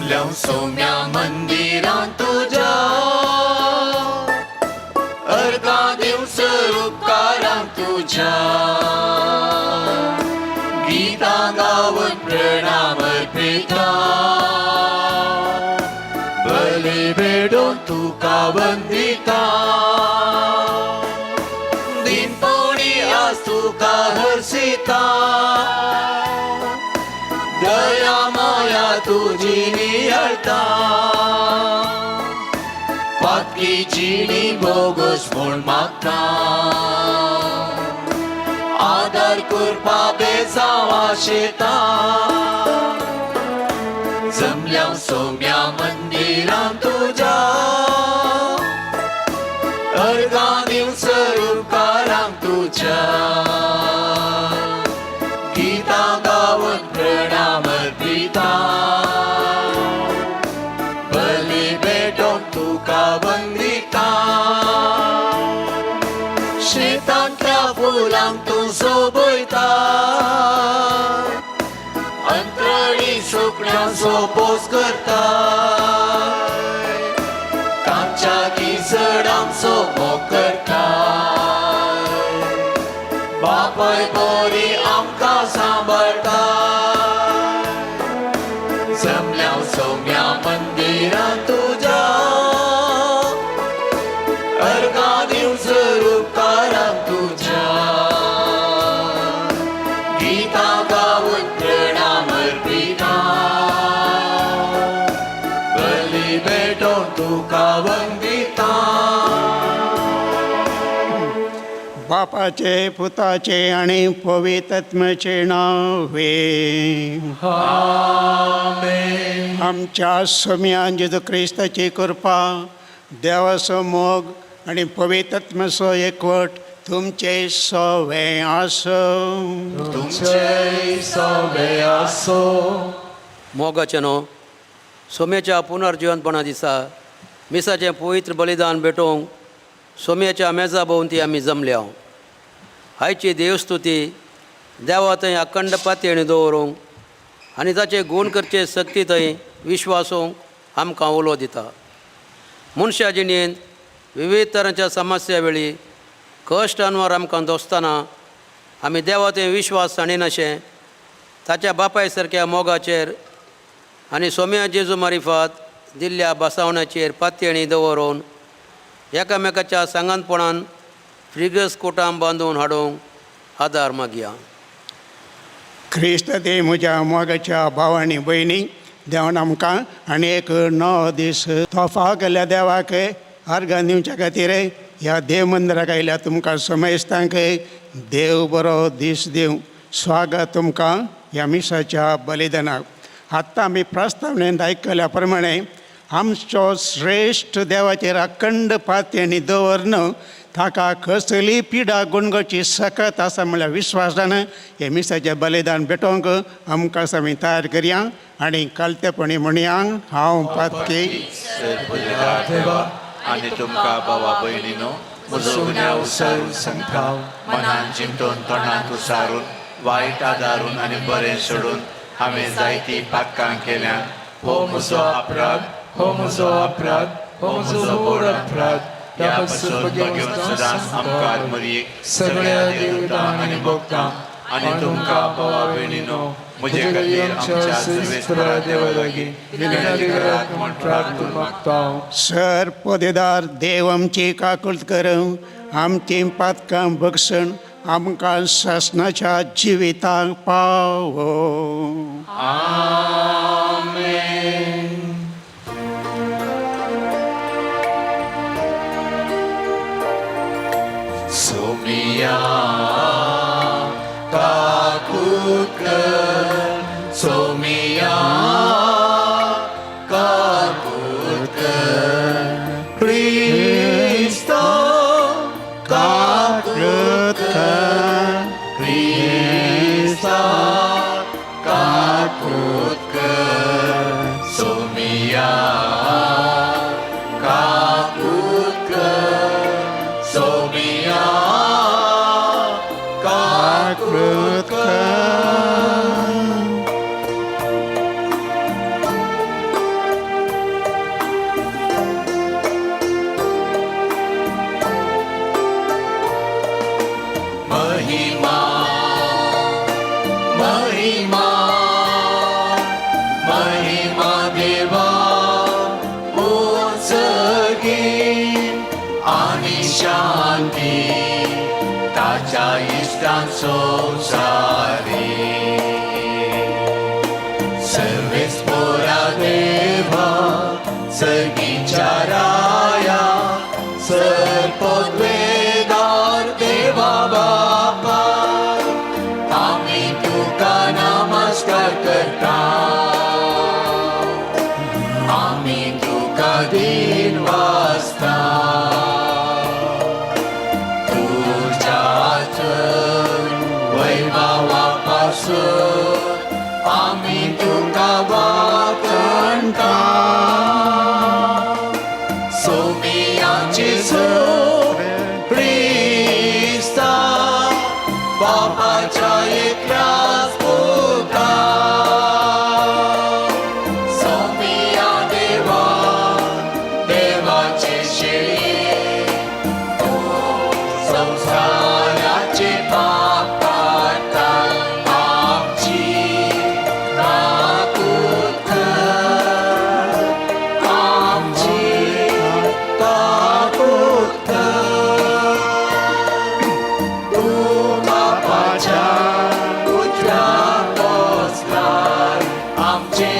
जमल्या सौम्या मंदिरात तुझ्या अर्धा दिवस उपकारांत तुझ्या गीता गावत प्रणाम अर्पिता बली भेटून तुका वंदिता दिनपणी आज तुका हर्षिता दया माया तुझी निहळता पातकीची नी बोगस म्हूण मागता आदर करपा बेजावा शेता जमल्या सौम्या मंदिरांत तुझ्या अर्धा दिवस उपकारांत तुझ्या गीता गावत प्रणाम अर्पिता बली भेटून तुका वंदिता शेतांतल्या फुलांक तूं सोबयता अंतरणी सुकण्यांचो पोस करता कांच्या किसडांचो मोग करता बापाय बरी आमकां सांबाळटा जमल्या सौम्या मंदिरांत तुझ्या अर्धा दिवस उपकारांत तुझ्या गीता गावत प्रणाम अर्पिता बली भेटून तुका वंदिता बापाचे पुताचे आणि पवित्रात्म्याचे नावे आमेन. आमच्या सौम्या जेजू क्रिस्ताची कृपा देवाचो मोग आणि पवित्रात्म्याचो एकवट तुमचे सवे आसो तुमचे सवे आसो. मोगाचे न्हू सोम्याच्या पुनर्जिवनपणा दिसा मिसाचें पवित्र बलिदान भेटोवंक सोम्याच्या मेजा भोंवती आमी जमल्या. आयची देवस्तुती देवा थंय अखंड पातयेणी दवरूंक आनी ताचे गूण करचे सक्ती थंय विश्वासूंक आमकां उलो दिता. मनशा जिणेंत विविध तरांच्या समस्या वेळी कश्ट अनवर आमकां दोसतना आमी देवा थंय विश्वास साणीनाशें ताच्या बापाय सारक्या मोगाचेर आनी सोम्या जेजू मारिफात दिल्ल्या बसावण्याचेर पातयेणी दवरून एकामेकाच्या सांगणपणान फ्रिगस कोटाम बांदून हाडूंक आदार मागया. क्रिस्त दे म्हज्या मोगाच्या भाव आनी भयणी देवान आमकां आनी एक नवो दीस तोफा केल्या देवाक अर्घां दिवच्या खातीर ह्या देव मंदिराक आयल्या तुमकां समेस्तांक देव बरो दीस दिवं. स्वागत तुमकां ह्या मिसाच्या बलिदानाक. आत्तां आमी प्रस्तावनेंत आयकल्या प्रमाणे आमचो श्रेश्ठ देवाचेर अखंड पातयेणी दवरन ताका कसली पिडा गुणगोची सकत आसा म्हळ्यार विश्वासान हे मिसाचें बलिदान भेटोवंक आमकां आमी तयार करया आनी कालतेपणी म्हणया हांव पातकी देवा आनी तुमकां भावा भयणीनो म्हजो गुन्यांव उसरून संताव मनान चिंतून तोंडांत उसारून वायट आदारून आनी बरें सोडून हांवें जायतीं पातकां केल्यां. हो म्हजो अपराध, हो म्हजो अपराध, हो म्हजो व्हड अपराध. ह्या पासून घेवन सदांच आमकां मरीक सगळ्या देवतां आनी भक्तां आनी तुमकां भावा भयणीनो म्हजे खातीर आमच्या सर्वेस्परा देवा लागीं विनंती म्हूण प्रार्थना मागता. सर पदेदार देव आमची काकूळट कर आमची पातकां बक्षण आमकां शासनाच्या जिविताक पाव. आमेन. सोमिया काकूट कर, सोमिया काकूट कर, क्रिस्तो काकूट कर, क्रिस्तो काकूट कर, सोमिया काकूट कर, सोमिया काकूट कर. महिमा महिमा महिमा देवा उचगी आणि शांती ताच्या इष्टां संसारी सर्वेच पोरा देवा सगीच्या राया सरपद वेदार देवा बापा आम्ही तुका नमस्कार करता आम्ही तुका दिन वाजता तुझ्याच वैभवापासून आम्ही तुका वाकणता सोमियांचे सोर ख्रिस्ता बापाच्या एकल्याच पुता सोमिया देवा देवाचे शेळी तू संसाराचे पाप काढता आमची काकूत कर आमची काकूत कर तू बापाच्या उजव्यात बसलाय आमचे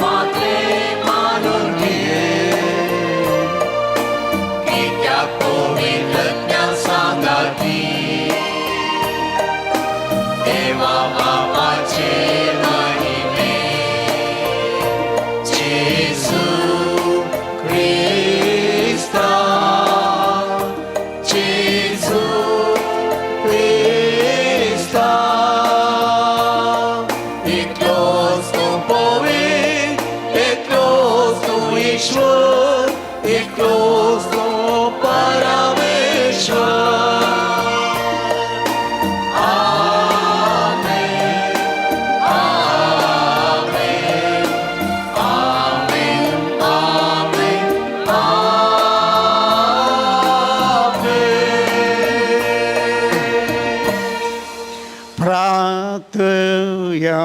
माते मानून घे की त्या पवित्रज्ञा सांगा की देवा बापाचे महिमे जेसू ख्रिस्ता जेसू ख्रिस्ता एकलोच तू पवित्र एकलोच तू ईश्वर एकलोच तू परमेश्वर आमेन आमेन आमेन आमेन आमेन प्रार्थया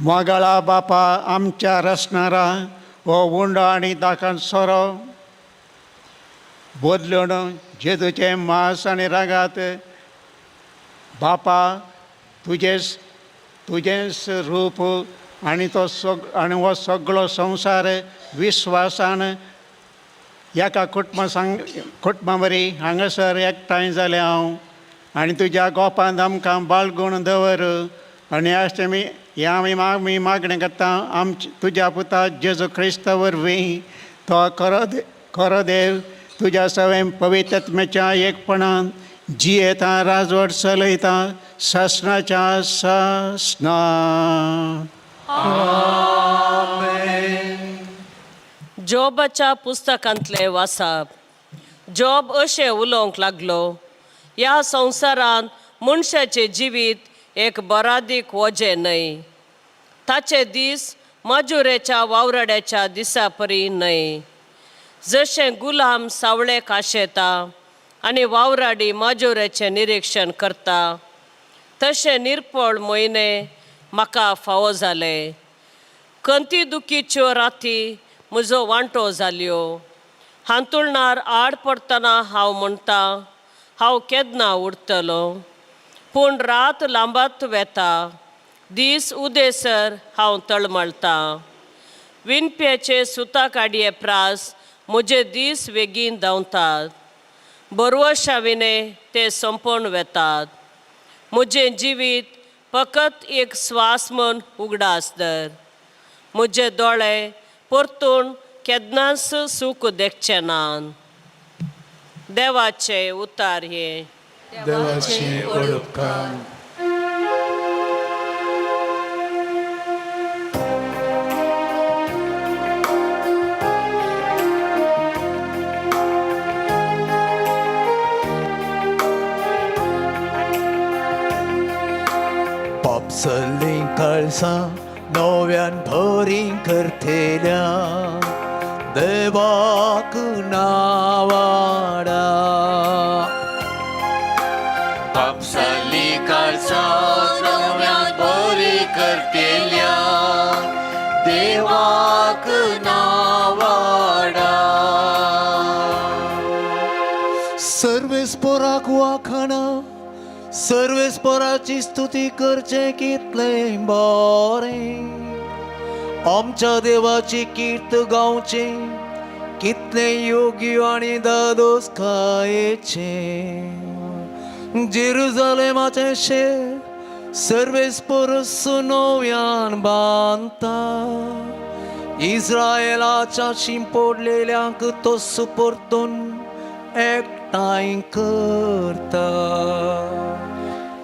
मोगाळा बापा आमच्या रचणारा हो उंडो आणि दाखल सोरो बदलून जेजूचे मांस आणि रगात बापा तुजेच रूप आणि तो हो सगळो संसार विश्वासान एका कुटुंबा बरी हांगासर एकठांय जाले हांव आनी तुज्या गोपांत आमकां बाळगून दवर आनी आमी मागणें करता तुज्या पुता जेजू क्रिस्ता वरवीं तो खरो देव तुज्या सवय पवित्रत्म्याच्या एकपणान जियेता राजवट चलयता शासनाच्या शासना जॉबाच्या पुस्तकांतले वाचप जॉब अशें उलोवंक लागलो ह्या संवसारांत मनशाचें जिवीत एक बरादीक वजें न्हय ताचे दीस मजुरेच्या वावरड्याच्या दिसा परी न्हय जशें गुलाम सावळे काशेता आनी वावराडी मजुरेचें निरीक्षण करता तशें निरपळ म्हयने म्हाका फावो जाले कंती दुखीच्यो राती म्हजो वांटो जाल्यो हांतुळणार आड पडटना हांव म्हणटा हांव केन्ना उरतलो पूण रात लांबात वेता दीस उदेसर हांव तळमळटा विणप्याचे सुता काडये प्रास म्हजे दीस बेगीन धांवतात बरवशाविने ते संपोवन वेतात म्हजें जिवीत फकत एक स्वास म्हूण उगडास दर म्हजे दोळे परतून केन्नाच सूख देखचे नान देवाचे उतार हे देवाची ओळखाण पापसली कळसां नव्यान भरी करतेल्या देवाक नावाडा देवाक नावाडा. सर्वेस्पराक वाखाणा, सर्वेस्पराची स्तुती करचे कितले बरें. आमच्या देवाची कीर्त गावचे कितले योग्य आणि दादोसकायेचे. जेरुजालेमाचे शेर सर्वेस्पर सुनोव्यान बांधता. इस्रायेलाच्या शिंपडलेल्यांक तो सुपरतून एकठांय करता.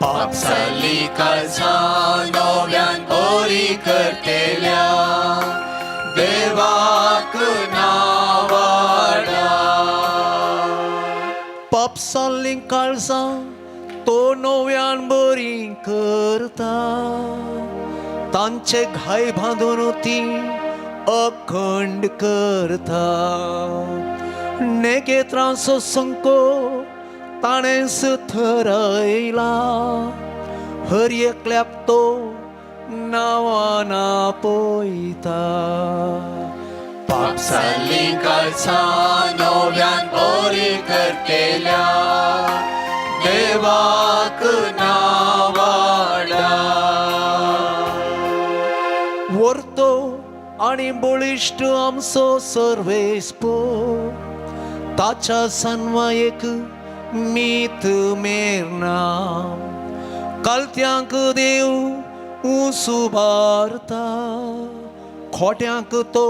पापसाली काळजां नव्यान बरी करतेल्या देवाक नावाडा. पापसाली काळजां तो नव्यान बरी करता. तांचे घाय बांधून ती अखंड करता. नेके त्रासो संको ताणेंच थरयला. हर एकल्याक तो नावाना पळयता. पापसाली काळजां नव्यान बरी करतेल्या देवाक नावाडा. वर्तो आणि बळिश्ट आमचो सर्वेस्पर ताच्या सन्मायेक मीत मेरना. कालत्यांक देव उबारता. खोट्यांक तो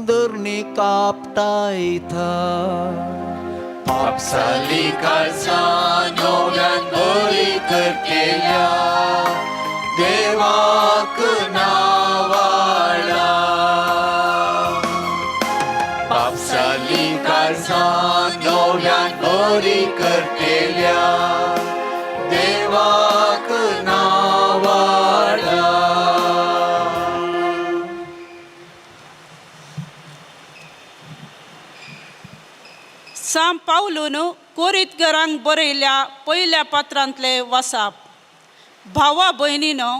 धरणी कापटायता. पापसाली काळजां नव्यान बरी करतेल्या देवाक नावाडा. पापसाली काळजां नव्यान बरी करतेल्या देवाक नावाडा. सांत पावलून कोरिंथींकांक बरयल्या पयल्या पत्रांतले वाचप. भावा भयणीनो,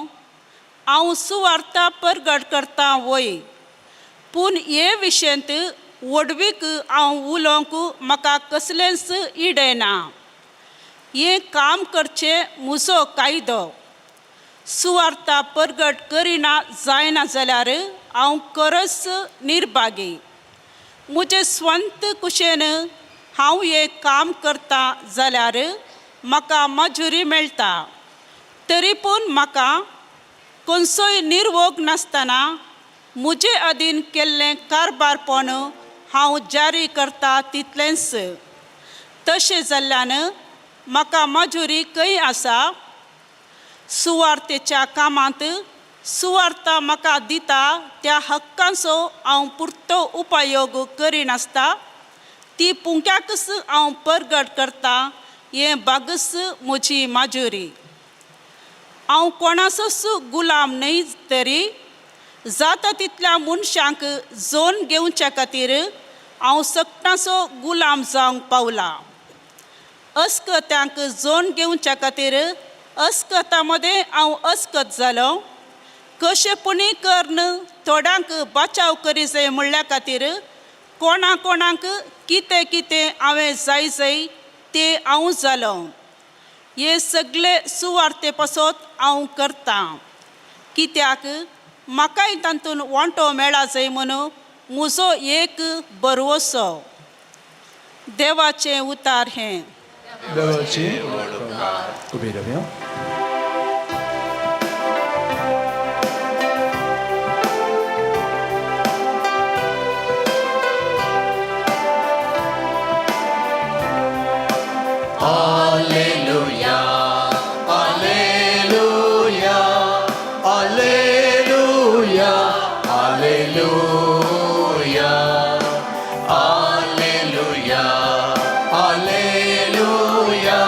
हांव सुवार्ता परगट करता वय, पूण हे विशयंत वडवीक हांव उलोवंक म्हाका कसलेंच इडयना. हें काम करचें म्हजो कायदो. सुवार्ता परगट करिना जायना जाल्यार हांव खरोच निर्भागी. म्हजे स्वंत कुशेन हांव हें काम करता जाल्यार म्हाका मजुरी मेळटा. तरी पूण म्हाका खंयचोय निर्वोग नासतना म्हजे अधीन केल्लें कारबारपण हांव जारी करता तितलेंच. तशें जाल्ल्यान म्हाका मजुरी खंय आसा. सुवार्तेच्या कामांत सुवार्ता म्हाका दिता त्या हक्कांचो हांव पुर्तो उपयोग करिनासता. ती पुंक्याकच हांव परगट करता. हें बागस म्हजी मजुरी. हांव कोणाचोच गुलाम न्हय, तरी जाता तितल्या मनशांक जोन घेवच्या खातीर हांव सकटाचो गुलाम जावंक पावला. अस्कत्यांक जोन घेवच्या खातीर अस्कता मदें हांव अस्कत जालो. कशेपणी कर्ण थोड्यांक बचाव करी जाय म्हणल्या खातीर कोणाक कितें कितें हांवें जाय तें हांव जालो. हे सगळे सुवार्ते पासत हांव करतां. कित्याक म्हाकाय तातूंत वांटो मेळा जाय म्हणून म्हजो एक बरवसो. देवाचें उतार हें. उबे रावया. Alleluia, Alleluia, Alleluia, Alleluia, Alleluia, Alleluia,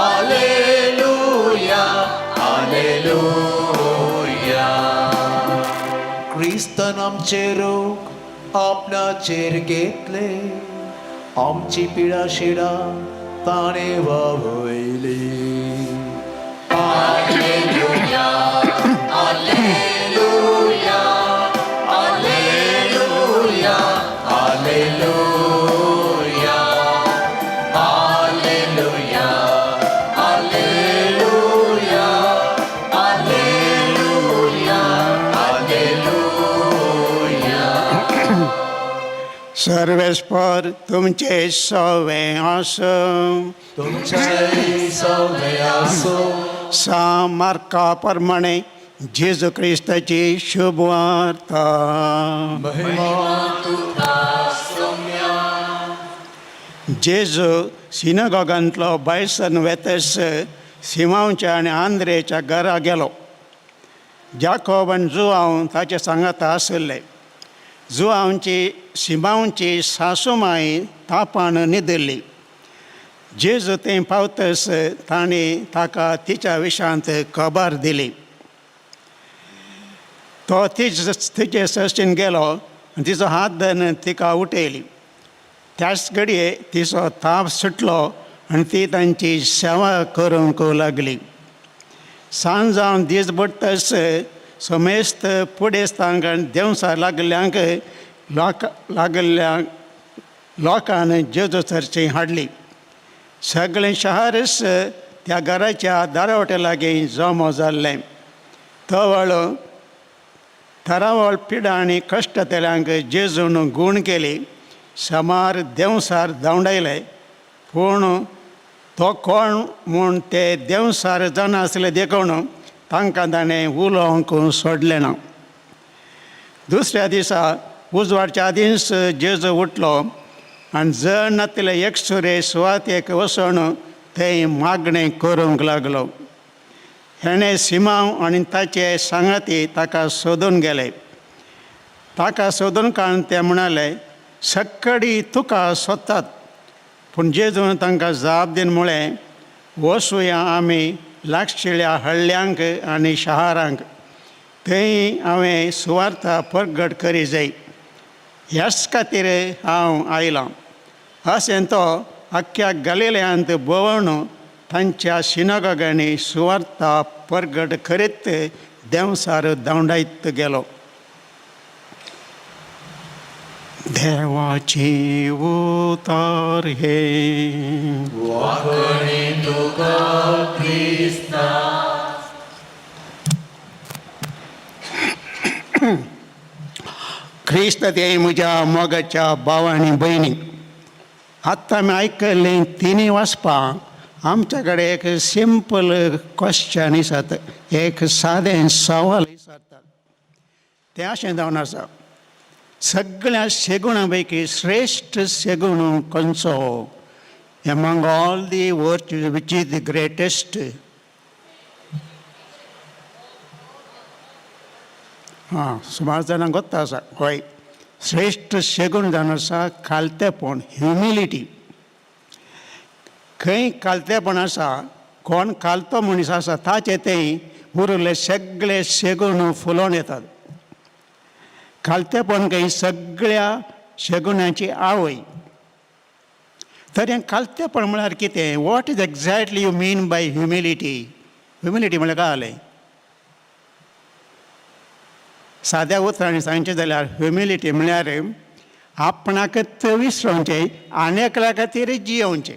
Alleluia, Alleluia. ख्रिस्तान आमचे रोग आपणाचेर घेतले. आमची पिडा शिडा ताणे वावयली. Alleluia, Alleluia, Alleluia. सर्वेस्पर तुमचे सवे असो. तुमचे सवे असो. सामार्का प्रमाणे जेजू ख्रिस्ताची शुभ वार्ता. जेजू सिनगॉगांतलो बायसन वेतस सिमांवच्या आनी आंद्रेच्या घरा गेलो. जाकोब आनी जुआंव ताचे सांगाता आसले. जुआंवची सिमांवची सासूमाई तापान न्हिदली. जेजू थंय पावतस ताणें ताका तिच्या विशांत खबर दिली. तो तिचे सश्टीन गेलो आनी तिचो हात धरून तिका उठयली. त्याच घडये तिचो ताप सुटलो आनी ती तांची सेवा करूंक लागली. सांज जावन दीस बुडटस समेस्त पुडेस्तांक आनी देवसां लागल्यांक लोकांन जेजू चर्ची हाडली. सगळें शहरच त्या घराच्या दारावटे लागीं जमो जाल्लें. तो वेळो तरावळ पिडा आनी कश्ट तेल्यांक जेजून गूण केली. समार देवसार धांवडायले, पूण तो कोण म्हूण ते देवसार जाण आसले देखून तांकां ताणें उलोवंक सोडलें ना. दुसऱ्या दिसा उजवाडच्या आदींच जेजू उठलो आनी जण नातले एकसुरे सुवातेक वचून थंय मागणें करूंक लागलो. हेणें सिमांव आनी ताचे सांगाती ताका सोदून गेले. ताका सोदून काडून ते म्हणाले, सक्कडी तुका सोदतात. पूण जेजून तांकां जाप दीन म्हळें, वचुया आमी लागशिल्ल्या हळ्ळ्यांक आनी शारांक. थंय हांवें सुवार्ता प्रगट करी जाय. ह्याच खातीर हांव आयलां. अशें तो आख्ख्या गलिलयांत भोंवून तांच्या सिनगॉगांनी सुवार्ता प्रगट करीत देवसार धांवडायत गेलो. देवाची उतार हे ख्रिस्त ते म्हज्या मोगाच्या भाव आनी भयणी, आत्तां आमी आयकल्लीं तिनी वाचपां. आमच्या कडेन एक सिंपल क्वेश्चन विचारता, एक सादें सवाल विचारतात. तें अशें जावन आसा, सगळ्या शेगुणां पैकी श्रेश्ठ शेगूण खंयचो? Among all the virtues which is the greatest? सुमार जाणांक गोत्ता आसा. हय, श्रेश्ठ शेगूण जावन आसा कालतेपण, ह्युमिलिटी. खंय कालतेपण आसा, कोण कालतो मनीस आसा ताचे थंय उरिल्ले सगळे शेगूण फुलोवन येतात. कालतेपण खंय सगळ्या शेगुणाची आवय. तर हें कालतेपण म्हळ्यार कितें? What is exactly you mean by humility? Humility म्हळ्यार काय जालें? साद्या उतरांनी सांगचें जाल्यार ह्युमिलिटी म्हळ्यार आपणाकच विसरोवचें आनी एकल्या खातीर जियोवचें.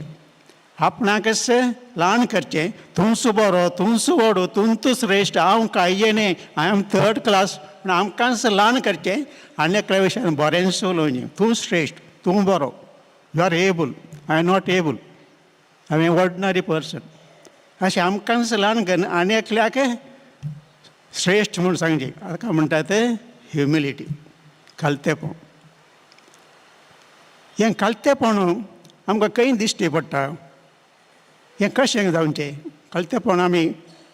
आपणाकच ल्हान करचें, तूंच बरो, तूंच व्हडू, तूंच श्रेश्ठ, हांव कांय न्ही, आय एम थर्ड क्लास. पूण आमकांच ल्हान करचें आनी एकल्या विशयान बरेंच उलोवचें. तूं श्रेश्ठ, तूं बरो, you are able, I am not able, I am ordinary person. अशें आमकांच ल्हान करून आनी एकल्याक श्रेश्ठ म्हूण सांगचें. हाका म्हणटात ह्युमिलिटी, कालतेपण. हें कालतेपण आमकां खंय दिश्टी पडटा? हें कशें जावचें? कालतेपण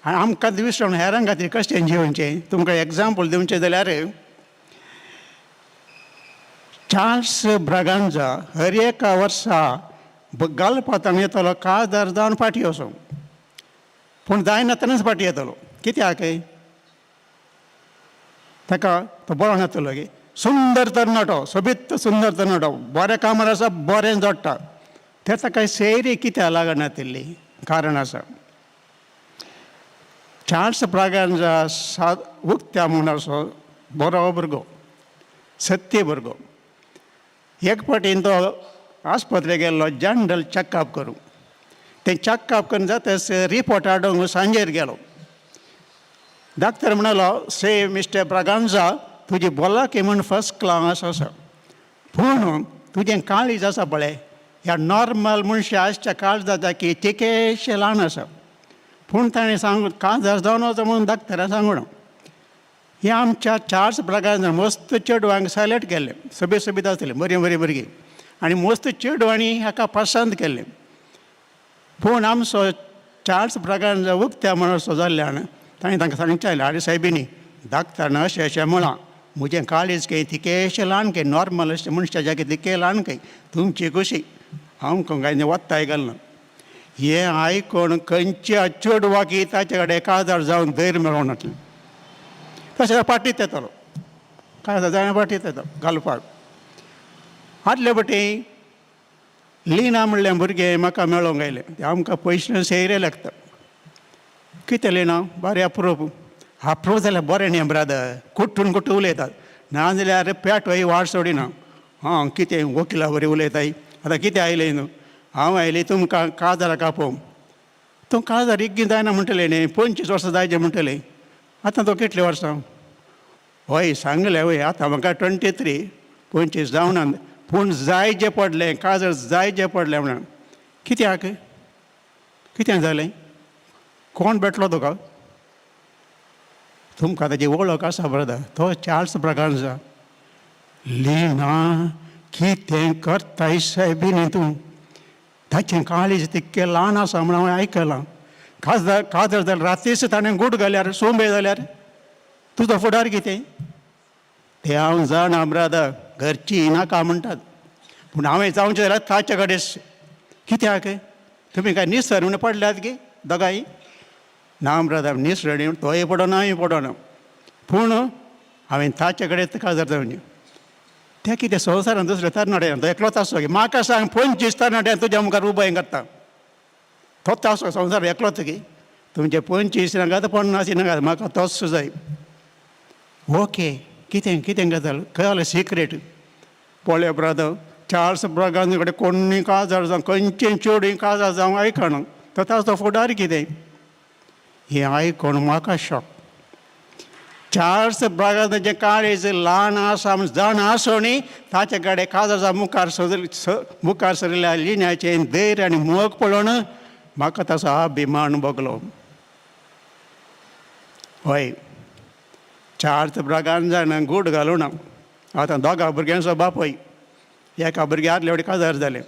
आमकां विसरून हेरां खातीर कशें जिवचें? तुमकां एग्जाम्पल दिवचें जाल्यार चार्ल्स ब्रागांझा हर एका वर्सा गालपातान येतालो काजार जावन फाटी वचूंक. पूण जायनातनाच फाटी येतालो. कित्याक? ताका तो बरो नातलो गे, सुंदर तरणाटो, सोबीत सुंदर तरणाटो, बरें कामार आसा, बरें जोडटा. ते ताका सैरी कित्याक लागनातिल्ली? कारण आसा. चार्ल्स ब्रागांझा उक्त्या म्हूण असो बरो भुरगो, सत्य भुरगो. एक फावटीन तो आस्पत्रेक गेल्लो जनरल चॅकअप करूंक. तें चॅकअप करून जाताच रिपोर्ट हाडूंक सांजेर गेलो. डॉक्टर म्हणलो, से मिस्टर ब्रागांझा, तुजी भलायकी म्हूण फर्स्ट क्लास आसा, पूण तुजें काळीज आसा पळय ह्या नॉर्मल मनशा आसच्या काळजाचा की तिकेशें ल्हान आसा. पूण ताणें सांगून काळजार जावन वचो म्हणून दाक्तरान सांगून हे आमच्या चार्ल्स ब्रागान मस्त चेडवांक सायलेक्ट केल्ले. सोबीत आसतले बरीं भुरगीं आनी मस्त चेडवांनी हाका पसंत केल्लें. पूण आमचो चार्ल्स ब्रागान उक्त्या म्हणसो जाल्ल्यान ताणें तांकां सांगचें आरे सायबिनी दाक्तरान अशें म्हळां म्हजें काळीज खंय तिकेशें ल्हान खंय नॉर्मल अशें मनशाच्या तिके ल्हान खंय तुमची खुशी हांव खंय वत्ताय घालना. हें आयकून खंयच्या चेडवाकी ताचे कडेन काळजार जावन धैर्य मेळोंक नासलें. तशें पाटीत येतलो काळजार जावन पाटीत येता घालपाक. आदले वटेन लिना म्हणलें भुरगें म्हाका मेळोंक आयलें. तें आमकां पयशे सेरे लागता. कितें लिना बरें अप्रूप जाल्यार बरें न्ही ब्रादर कुट्टून उलयतात नाजाल्यार पेटवाय वाट सोडिना. हां कितें वकिला बरें उलयताय आतां कितें आयलें न्हू हांव आयलें तुमकां काळजाराक आपोवंक. तूं काळजार इग्गी जायना म्हणटलें न्ही 25 वर्सां जायचें म्हणटलें. आतां तो कितलें वर्सां हय सांगलें वय आतां म्हाका 23 25 जावना पूण जायचें पडलें काळजार जायचें पडलें म्हणून. कित्याक कितें जालें कोण भेटलो तुका तुमकां ताची वळख आसा ब्रदर तो चार्ल्स ब्रागांजा. लिना कितें करताय सायबिनी तूं ताचें काळीज तितकें ल्हान आसा म्हण हांवें आयकलां. काळजार जाल्यार रातीच ताणें गूट घाल्यार सोंबे जाल्यार तुजो फुडार कितें तें हांव जाणा ब्रदर घरचीं नाका म्हणटात पूण हांवें जावचें जाल्यार ताचे कडेन कित्याक तुमी काय निसरून पडल्यात गे दोगांय ना ब्रदर निसरणी तोय पडना हांवें पडना पूण हांवें ताचे कडेन काळजार जावचें. तें कितें संवसारान दुसरें तरणाट्यां तो एकलोच आसो गे म्हाका सांग 25 तरणाट्यां तुज्या मुखार उबय करता तोच आसो संवसार एकलोच गे तुमचे 25 नाकात 50 नाकात म्हाका तोच जाय. ओके कितें गजाल कळ्ळें सिक्रेट पळय ब्रदर चार्ल्स ब्रागान कडेन कोणूय काळजार जावं खंयचें चेडूय काळजार जावं आयकना तो ताचो फुडार कितें हें आयकून म्हाका शॉक. चार्ल्स ब्रागानाचें काळीज ल्हान आसा म्हूण जाण आसोनी ताचे कडेन काळजाचा मुखार सरिल्ल्या लिन्याचें धैर्य आनी मोग पळोवन म्हाका ताचो अभिमान भोगलो. हय चार्ल्स ब्रागांजान गूट घालूं ना आतां दोगा भुरग्यांचो बापूय एका भुरग्या आदले वटेन काजार जालें.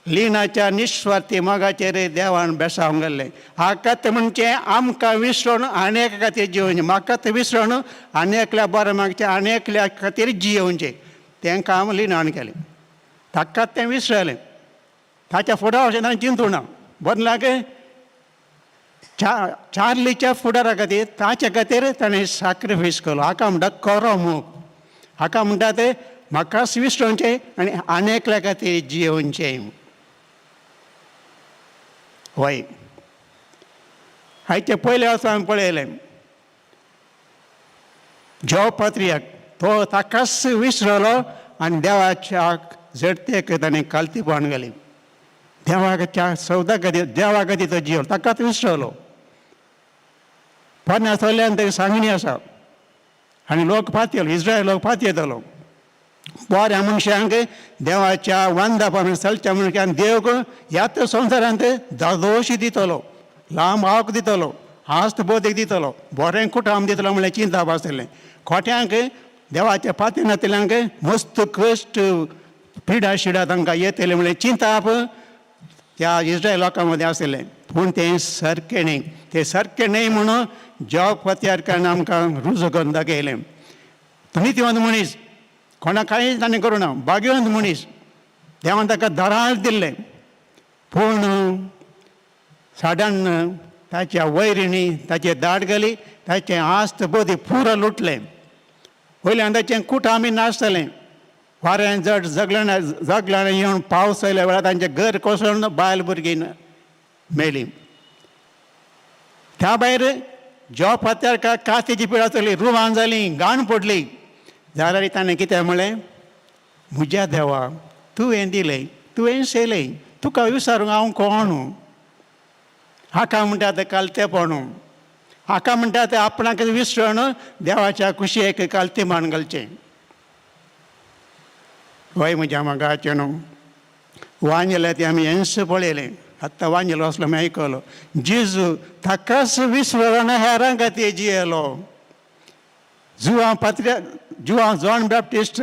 लिनाच्या निस्वार्थी मोगाचेर देवान बेसांवंक घाल्लें. हाकात म्हणजे आमकां विसरून आनेक खातीर जियोवचें म्हाका तें विसरून आनेकल्या बरें मागचें आनेकल्या खातीर जियोवचें तें काम लिनान केलें. ताकाच तें विसरलें ताच्या फुडार अशें ताणें चिंतूं ना. बदलाक चार्लीच्या फुडारा खातीर ताचे खातीर ताणें सॅक्रिफायस केलो. हाका म्हणटा खरो मोग. हाका म्हणटा तें म्हाकाच विसरोवचें आनी आनेकल्या खातीर जियोवचें. हय हाचे पयले वर्सा हांवें पळयलें जॉ पात्रियाक तो ताकाच विसरलो आनी देवाच्या जडतेक ताणें कालतीपण घाली. देवाच्या सौदा खातीर देवा खातीर तो जियो ताकाच विसरलो. 50 वर्सांनी ताची सांगणी आसा आनी लोक पातयलो इस्रायल लोक पातयेतलो. बऱ्या मनशांक देवाच्या वंदापण चलच्या मनशांक देवक ह्याच संवसारांत दादोशी दितलो लांब आवक दितलो आस्त बोधेक दितलो बरें कुटाम दितलो म्हणल्यार चिंता आसतलें. खोट्यांक देवाच्या पातयनातल्यांक मस्त कश्ट पिडा शिडा तांकां येतले म्हणल्यार चिंताप त्या इस्रायल लोकां मदें आसलें. पूण तें सारकें न्ही. तें सारकें न्ही म्हणून जॉब पात्यारकान आमकां रुजू करून दाखयलें. नितीवंत मनीस कोणाक कांयच ताणें करूं ना. भाग्यवंत मनीस देवान ताका दाराळ दिल्लें पूण सादारण ताच्या वैरिणी ताचे दाट घाली ताचें आस्त बोधी पुरो लुटलें. वयल्यान ताचें कुटामी नासतलें. वारें जड जगल्यान येवन पावस आयल्या वेळार तांचें घर कोसळून बायल भुरगीं मेलीं. त्या भायर जॉ पात्यारकाक कातेची पिडा चली रुवान जालीं गाण पडली जाल्यार ताणें कितें म्हणलें म्हज्या देवा तुवें दिलें तुवें सेलें तुका विचारूंक हांव कोण. हाका म्हणटा तें कालतेपण. हाका म्हणटा तें आपणाक विसरून देवाच्या कुशयेक कालतेमान घालचें. हय म्हज्या मगाचे न्हू वांजेले ते आमी हेंच पळयलें आत्तां वांजेलो असलो आमी आयकलो जेजू ताकाच विसरलो आनी हेरां खातीर जियेलो जुवां जॉन बॅप्टिस्ट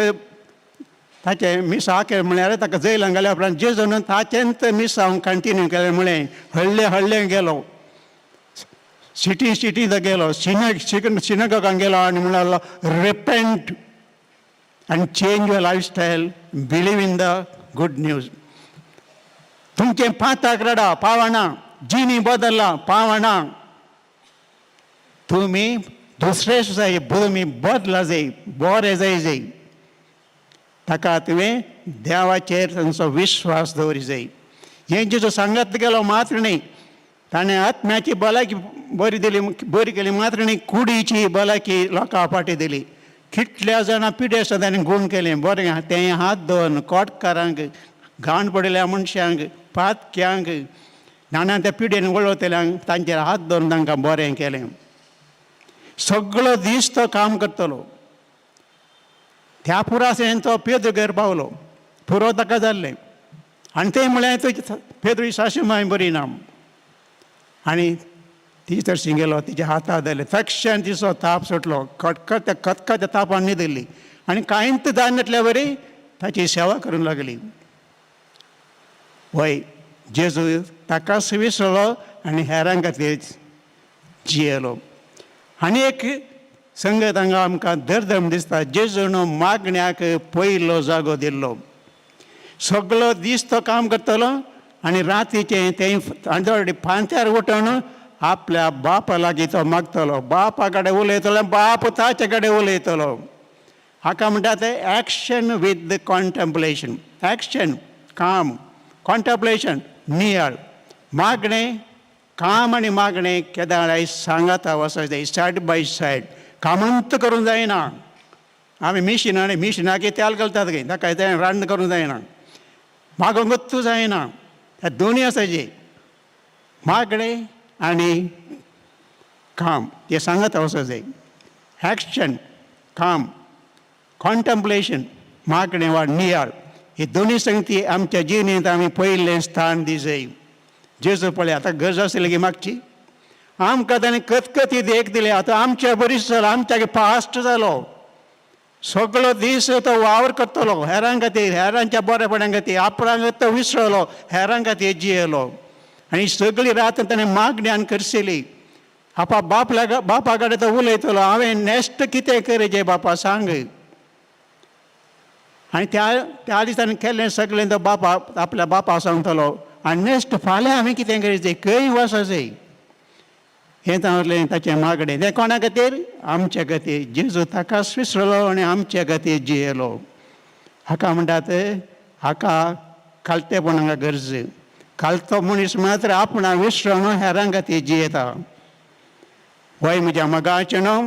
ताचे मिसाके म्हळ्यार ताका जैलां गेल्या उपरांत जेजून ताचेंत मिसांव कंटिन्यू केलें म्हळें हळ्ळें गेलो सिटी गेलो सिनेगॉगान गेलो आनी म्हणलो repent and change your lifestyle, believe in the good news. तुमचे पाताक रडा पावना जिनी बदलला पावना तुम्ही दुसरे जाय तुमी बदला जाय बरे जाय ताका तुवें देवाचेर तांचो विश्वास दवरी जाय हें जेजू सांगत गेलो मात्र न्ही ताणें आत्म्याची भलायकी बरी केली मात्र न्ही कुडीची भलायकी लोकां फाटी दिली कितल्या जाणां पिड्या सुद्दां ताणें गूण केलें बरें तें हात दवरून कोटकारांक घाण पडिल्ल्या मनशांक पातक्यांक नाना त्या पिड्येन वळवतल्यांक तांचेर हात दवरून तांकां बरें केलें सगळो दीस तो काम करतलो त्या पुरासेन तो पेद्र पावलो पुरो ताका जाल्लें आनी तें म्हळ्यार तुजी पेद्रुची सासू माय बरी ना आनी ती तरशी गेलो तिच्या हातांत धरलें तक्षण तिचो ताप सुटलो खतखत्या तापान न्हिदली आनी कांयच जायनातल्या बरी ताची सेवा करूंक लागली वय जेजू ताकाच विसरलो आनी हेरां खातीर जियेलो आनी एक संगत हांगा आमकां दरदम दिसता जेजून मागण्याक पयलो जागो दिल्लो सगळो दीस तो काम करतलो आनी रातीचें तें फांत्यार उठून आपल्या बापा लागीं तो मागतलो बापा कडेन उलयतलो बाप ताचे कडेन उलयतलो हाका म्हणटा ते action with the contemplation action काम कॉन्टेम्पलेशन नियाळ मागणें काम आनी मागणें केदार सांगाता वचूंक जाय सायड बाय सायड कामंत करूंक जायना आमी मिशिनाकी तेल घालतात खंय ताका तें रांद करूंक जायना मागोंगूच जायना ह्या दोनी आसाचे मागणें आनी काम हे सांगत वचूंक जाय एक्शन काम कॉन्टेम्पलेशन मागणें वा नियाळ ही दोनी संगती आमच्या जिणेंत आमी पयलें स्थान दी जाय जेजू पळय आतां गरज आसली की मागची आमकां ताणें कतकती देख दिले आतां आमच्या बरीच जालो आमच्या फास्ट जालो सगळो दीस तो वावर करतलो हेरां खातीर हेरांच्या बरेपणां खातीर आपणाक तो विसरलो हेरां खातीर जियेलो आनी सगळी रात ताणें मागण्यान करशिल्ली बापा कडेन तो उलयतलो हांवें नॅक्स्ट कितें करचें बापा सांग आनी त्या दिसांनी केल्लें सगळें तो बापा आपल्या बापाक सांगतलो आनी नॅक्स्ट फाल्यां हांवें कितें करचें खंय वचों जाय हें सांगलें ताचें मागणें तें कोणा खातीर आमच्या खातीर जेजू ताकाच विसरलो आनी आमच्या खातीर जियेलो हाका म्हणटात हाका कालतेपणाक गरज कालतो मनीस मात्र आपणा विसरून हेरां खातीर जियेता वय म्हज्या मगाचें न्हू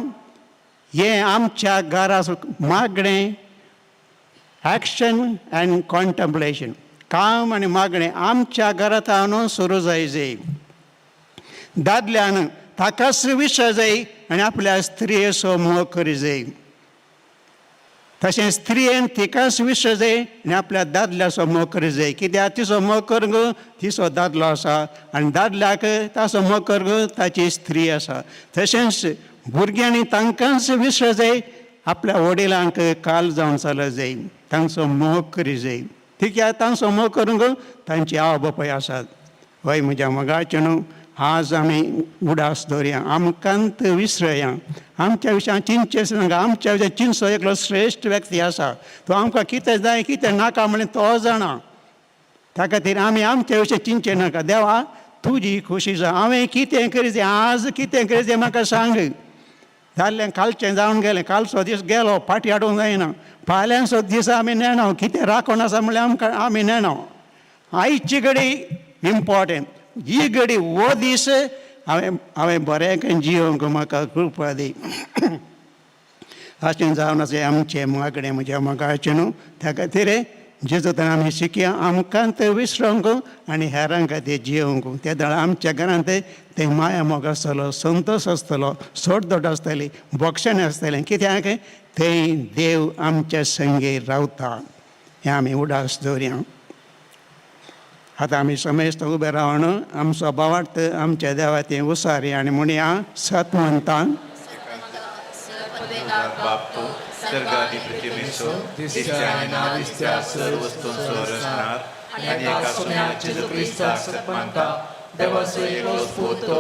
हें आमच्या घरा मागणें एक्शन एंड कॉन्टेम्पलेशन काम आनी मागणें आमच्या घरांत न्हू सुरू जाय दादल्यान ताकाच विसर जाय आनी आपल्या स्त्रियेचो मोग करी जाय तशें स्त्रियेन तिकाच विसर जाय आनी आपल्या दादल्याचो मोग करी जाय कित्याक तिचो मोग करूंक तिचो दादलो आसा आनी दादल्याक ताचो मोग करूंक ताची स्त्री आसा तशेंच भुरग्यांनी तांकांच विसर जाय आपल्या वडिलांक काल जावन चलत जाय तांचो मोग करी जाय कित्याक तांचो मोग करूंक तांची आवय बापूय आसात हय म्हज्या मोगाचें न्हू आज आमी उडास दवरया आमकांत विसरया आमच्या विशयान चिंतचें नाका आमच्या विशयान चिंतचो एकलो श्रेश्ठ व्यक्ती आसा तो आमकां कितें जाय कितें नाका म्हणलें तो जाणा त्या खातीर आमी आमच्या विशयान चिंतचें नाका देवा तुजी खोशी जा हांवें कितें करीचें आज कितें करीचें म्हाका सांग जाल्लें कालचें जावन गेलें कालचो दीस गेलो फाटी हाडूंक जायना फाल्यांचो दीस आमी नेणो कितें राखून आसा म्हणल्यार आमकां आमी नेणो आयची घडी इम्पॉर्टंट ही घडी हो दीस हांवें बरें जियोंक म्हाका कृपा दी अशें जावन आसा आमचें मागणें म्हज्या मोगाचें न्हू त्या खातीर जेजून आमी शिकया आमकांत विसरोंक आनी हेरां खातीर जियोंक त्या दळा आमच्या घरांत तें माया मोग आसतलो संतोश आसतलो सोडदोड आसतली बक्षण आसतलें कित्याक थंय देव आमच्या संगेर रावता हें आमी उडास दवरया. आतां आमी समेस्त उबे रावन आमचो भावार्थ आमच्या देवाचें उसारी आनी म्हणया सत म्हणटा. बापतो स्वर्गादी पृथ्वीचो दिसत्या आनी ना दिसत्या सर्व वस्तूंचो रचणार आनी एका सुन्या जेजू क्रिस्ताक सत मानता देवाचो एकलोच पुतो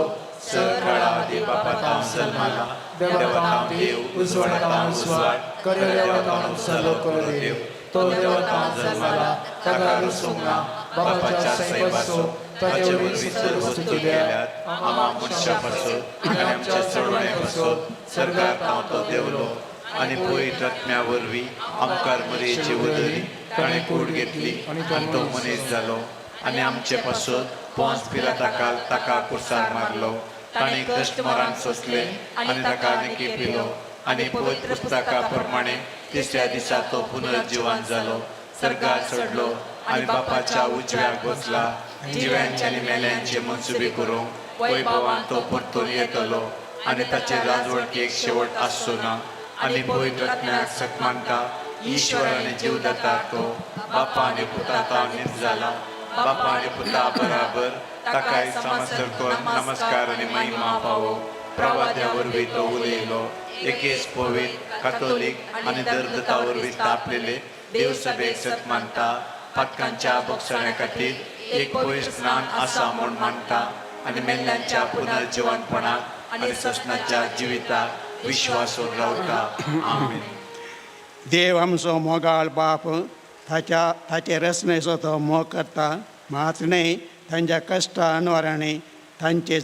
सकाळादी बापातां सलमाला देवतां देव उजवाडातां उजवाड करे देवतां सलो करो देव तो देवतां जल्माला ताका रुसूंक ना बापाच्या सैवाचो ताचे वरवीं सर्व वस्तू केल्यात आमा मनशां पासो आनी आमच्या चडवणे पासो सरकार तो देवलो आनी पयत आत्म्या वरवीं आमकां मरेची उदरी ताणें कूड घेतली आनी तो मनीस जालो आनी आमचे पासून पोंस पिलाताकाल ताका कुर्सार मारलो ताणें कश्ट मरण सोंसले आनी ताका निकी पिलो आनी पवित्र पुस्तका प्रमाणे तिसऱ्या दिसा तो पुनर्जिवन जालो सर्गार चडलो आनी बापाच्या उजव्याक बसला जिव्यांचे आनी मेल्यांचे मनसुबी करूंक वैभवान तो परतून येतलो आनी ताचे राजवटीक शेवट आसचो ना आनी पवित्र आत्म्याक सत मानता ईश्वर आनी जीव दाता तो बापा आनी पुता तो नीत जाला बापा आनी पुता बराबर ताकाय समस्तर करून नमस्कार आनी महिमा पावो प्रवाद्या वरवीं तो उलयलो एकेच पवित्र कातोलीक आनी दर्दता वरवीं तापलेले देव सभेक सत मानता पातकांच्या भक्षणे खातीर एक पयस स्नान आसा म्हूण मानता आनी मेल्ल्यांच्या पुनर्जिवनपणाक आनी ससनाच्या जिविताक विश्वासून रावता. आमीन. देव आमचो मोगाळ बाप ताचे रचनेचो तो मोग करता मात न्हय तांच्या कश्टा अनवरांनी तांची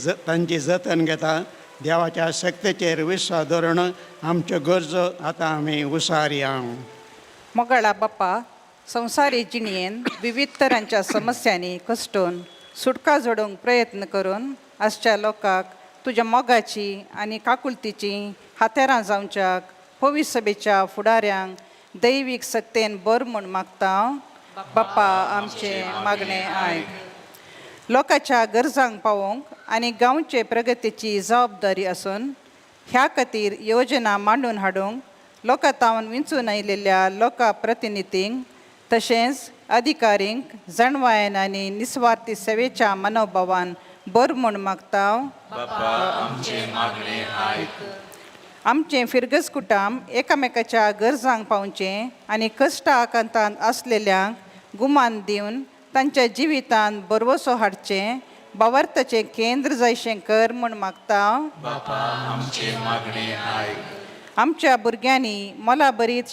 जतन घेता. देवाच्या शक्तीचेर विश्वास दवरून आमच्यो गरजो आतां आमी उसारया. मोगाळा बाप्पा संवसारी जिणयेन विविध तरांच्या समस्यांनी कश्टून सुटका जोडूंक प्रयत्न करून आजच्या लोकांक तुज्या मोगाची आनी काकुलतीची हातेरां जावच्याक पवित्र सभेच्या फुडाऱ्यांक दैवीक सक्तेन बर म्हूण मागता. बाप्पा आमचे मागणे आयक. लोकांच्या गरजांक पावोवंक आनी गांवचे प्रगतीची जबाबदारी आसून ह्या खातीर योजना मांडून हाडूंक लोकांतावन विंचून आयिल्ल्या लोकां प्रतिनिधींक तशेंच अधिकारींक जणवायन आनी निस्वार्थी सेवेच्या मनोभावान बर म्हूण मागता. आमचें फिरगस कुटुंब एकामेकाच्या गरजांक पावचें आनी कश्ट आकांतांत आसलेल्यांक गुमान दिवन तांच्या जिवितांत बरवसो हाडचें भावार्थाचें केंद्र जायशें कर म्हूण मागता. आमच्या भुरग्यांनी मोलाबरीत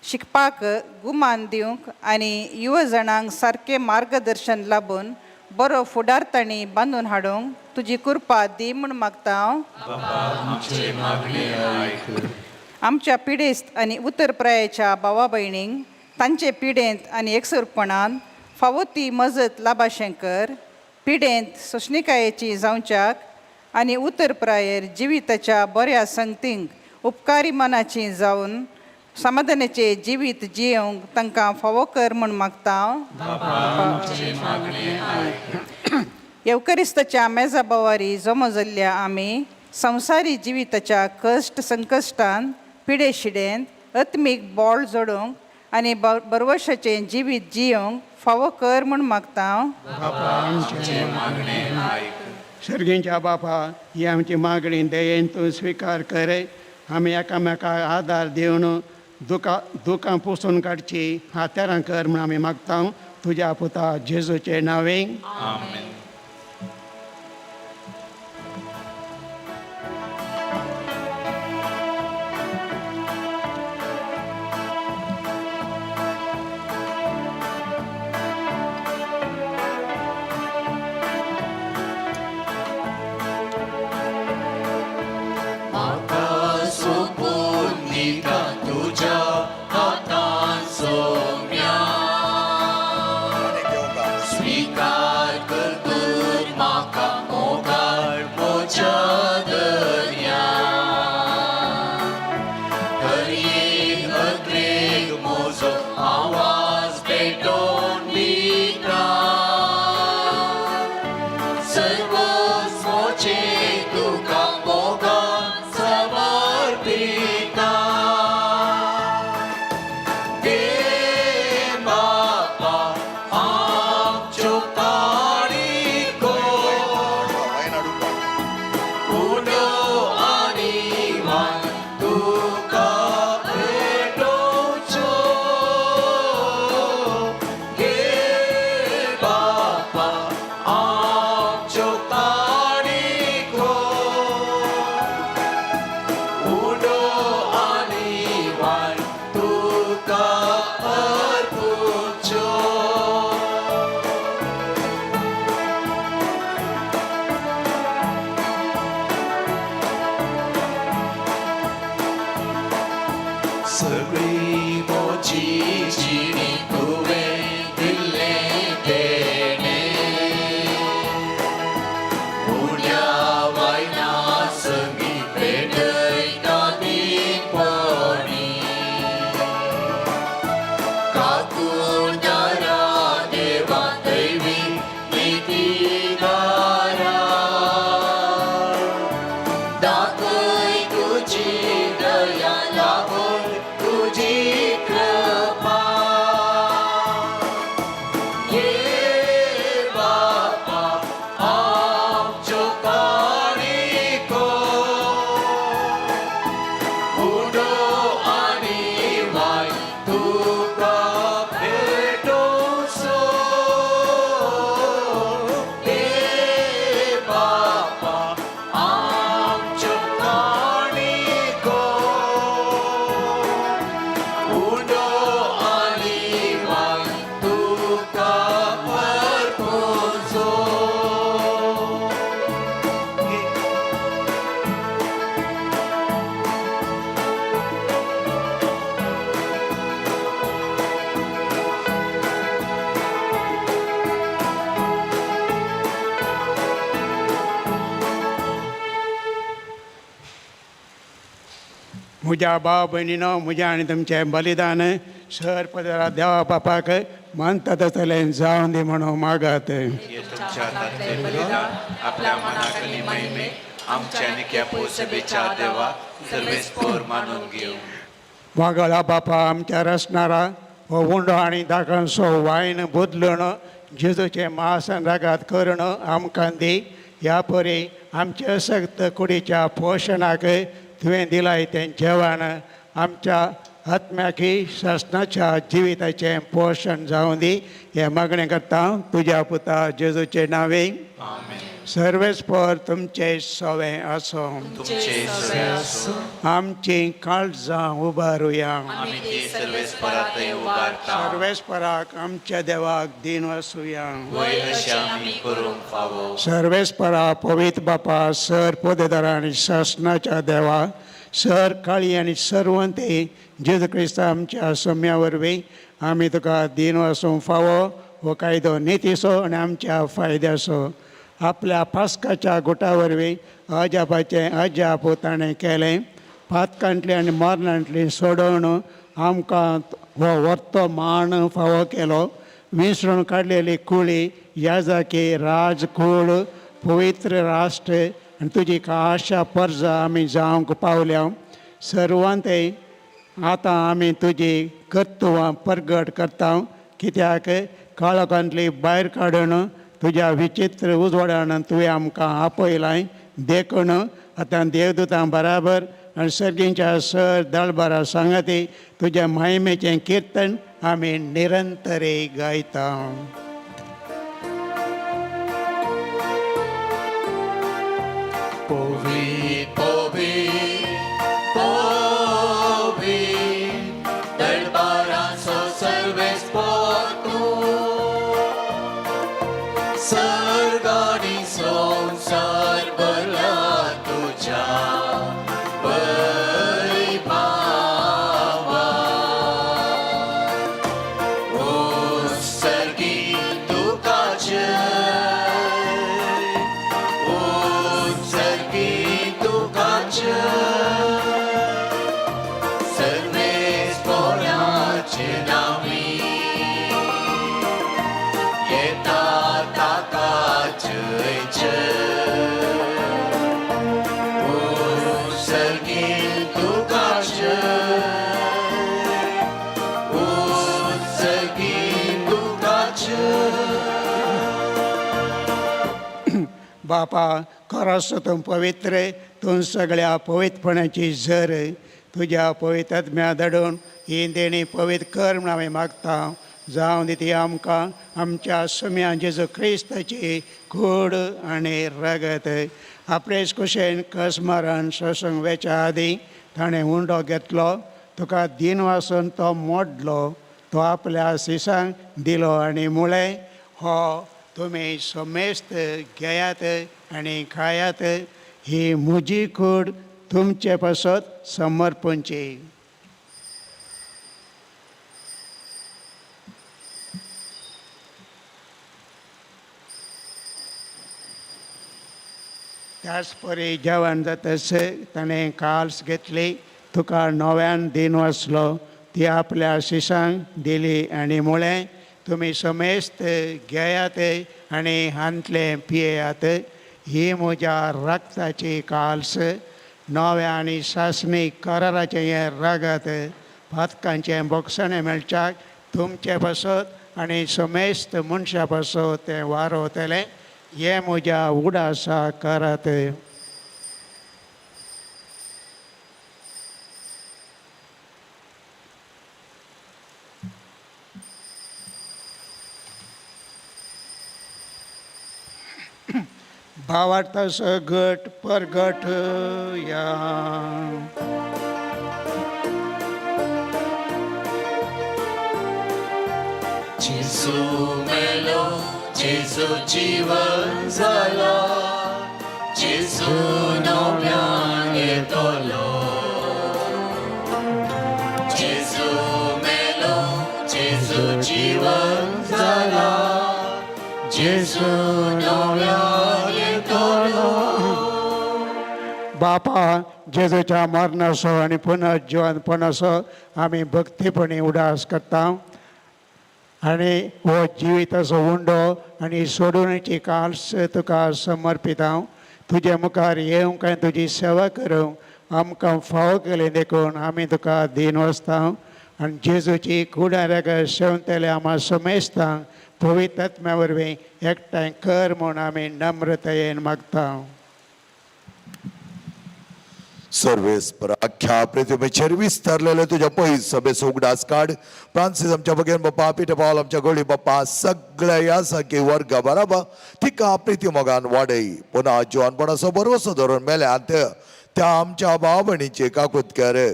शिकपाक गुमान दिवंक आनी युवजणांक सारकें मार्गदर्शन लाबून बरो फुडारताणी बांदून हाडूंक तुजी कृपा दी म्हूण मागता. आमच्या पिडेस्त आनी उत्तरप्रायेच्या भावा भयणींक तांचे पिडेंत आनी एकसुरपणान फावो ती मजत लाभाशें कर. पिडेंत सोशणिकायेची जावच्याक आनी उत्तरप्रायेर जिविताच्या बऱ्या संगतींक उपकारी मनाची जावन समाधानाचे जिवीत जियोंक तांकां फावो कर म्हूण मागता. येवकरिस्ताच्या मेजा बोवारी जमो जाल्ल्या आमी संवसारी जिविताच्या कश्ट संकश्टान पिडे शिडेंत आत्मीक बोळ जोडूंक आनी बरवशाचें जिवीत जियोंक फावो कर म्हूण मागता. सर्गींच्या बापा ही आमची मागणी दयेन तूं स्विकार कर. आमी एकामेकाक आदार दिवन दुखां पुसून काडची हातेरां कर म्हूण आमी मागता तुज्या पुता जेजूचे नांवें. आमीन. सगळी मोची जिणी तुवें दिल्ले देणे उड्या वायना संगी पेटयता दीपणी काकुदारा देवा दैवी नितीदारा दाखय तुझी दया लागोन तुझी कृपा ये बापा आमच्यो काणिको उडो आनी वाय तुका भेटोसो हे बापा आमच्यो काणिको उडो आनी वाय तुका अर्पोसो म्हज्या भाव भयणीनो म्हजें आनी तुमचें बलिदान सर पदरा देवा बापाक मानता तसलें जावं दी म्हणून मागात हे तुमच्या हातातले बलिदान आपल्या मनाकली महिमे आमच्या निक्या पोसबेच्या देवा सर्वेस्पोर मानून घेऊ वागळा बापा आमच्या रचणारा हो उंडो आनी दाखणसो वायन बदलून जेजूचे महासन रागात करणं आमकां दी ह्या परी आमच्या सक्त कुडीच्या पोशणाक तुवें दिलाय तें जेवण आमच्या आत्म्याकी शासनाच्या जिविताचें पोशण जावं दी हें मागणें करता तुज्या पुता जेजूचे नावे सर्वेस्पर तुमचे सवें आसो तुमचे सवे असो आमची काळजां उबारुया आमी ते सर्वेस्परातय उबारता सर्वेस्पराक आमच्या देवाक दिन वसूया वय अशें आमी करूंक फावो सर्वेस्परा पवित्र बापा सर पददारा आनी शासनाच्या देवा सर काळी आनी सर्वंते जेजू क्रिस्त आमच्या सम्या वरवीं आमी तुका दिन वसूंक फावो हो कायदो नितीसो आनी आमच्या फायद्याचो आपल्या पास्काच्या गुटा वरवीं अजापाचें अजाप ताणें केलें पातकांतली आनी मरणांतली सोडवण आमकां हो वर्तो मान फावो केलो विसरून काडलेली कुळी याजाकी राजकूळ पवित्र राष्ट्र आनी तुजी आशा पर्जा आमी जावंक पावल्या सर्वांते आतां आमी तुजी कर्तुवां परगट करता कित्याक काळोखांतली भायर काडून तुज्या विचित्र उजवाडान तुवें आमकां आपयलां देखून आतां देवदूतां बराबर आनी सर्गींच्या सर दळबारा सांगाती तुज्या महिमेचें किर्तन आमी निरंतरे गायता पोवी पोवी पोवी दरबाराचो सर्वेस्पर तूं सर्ग आनी संसार भरला तुज्या वैभवान उत्सर्गी तुका जय उत्सर्गी तुका जय सर्वेस्पराचे नावी येता ताका जय जय उत्सर्गी तुका जय उत्सर्गी तुका जय बापा खरोच तूं पवित्र तूं सगळ्या पवित्रपणाची झर तुज्या पवित्रात्म्या दडून ही देणी पवित्र कर म्हूण हांवें मागता जावं दी ती आमकां आमच्या सम्या जेजू क्रिस्ताची कूड आनी रगत आपलेच कुशेन कस मारण सत्संग वेच्या आदीं ताणें उंडो घेतलो तुका दिन वासून तो मोडलो तो आपल्या शिसांक दिलो आनी म्हळें हो तुमी समेस्त घेयात आनी खायात ही म्हजी कूड तुमचे पासत समर्पणची त्याच परी जेवण जातस ताणें काल्स घेतली, तुका नव्यान दिन वाचलो, ती आपल्या शिशांक दिली आनी म्हळें, तुमी समेस्त घेयात आनी हांतले पियेयात, ही म्हज्या रक्ताची काल्स, नव्या आनी शासनीक कराराचें हें रागात, पातकांचें बोगसणें मेळच्याक तुमचे पासत आनी समेस्त मनशां पासत तें वारोवतलें, हें म्हज्या उडासा करात. भावार्थास गट परगट या. जेसू मेलो, जेसू जीवन जाला, जेसू नव्यान येतलो. जेसू मेलो, जेसू जीवन जाला, जेसू नव्यान येतलो. बापा, जेजूच्या मरणाचो आनी पुनर्जीवनपणाचो आमी भक्तीपणी उडास करता आनी हो जिविताचो उंडो आनी सोडूनची काल्स तुका समर्पिता. तुजे मुखार येवंक आनी तुजी सेवा करूंक आमकां फावो केलें देखून आमी तुका दिन वचता आनी जेजूची कुडाऱ्याक शेवंतले आम्हा समेस्तांक पवित्र आत्म्या वरवीं एकठांय कर म्हूण आमी नम्रतायेन मागता. सर्वेस्पर अख्ख्या पृथ्वीचेर विस्तारलेले तुझ्या पयस सभेचो उगडास काड. फ्रांसीस आमच्या बगेन बाप्पा, पिटर पावल आमच्या गळी बाप्पा, सगळ्या ह्या सारकी वर्ग बराबर तिका प्रिती मोगान वाडय. पुन्हा जिवनपणाचो बरोसो धरून मेल्यात त्या आमच्या भाव भयणीची काकूत कर.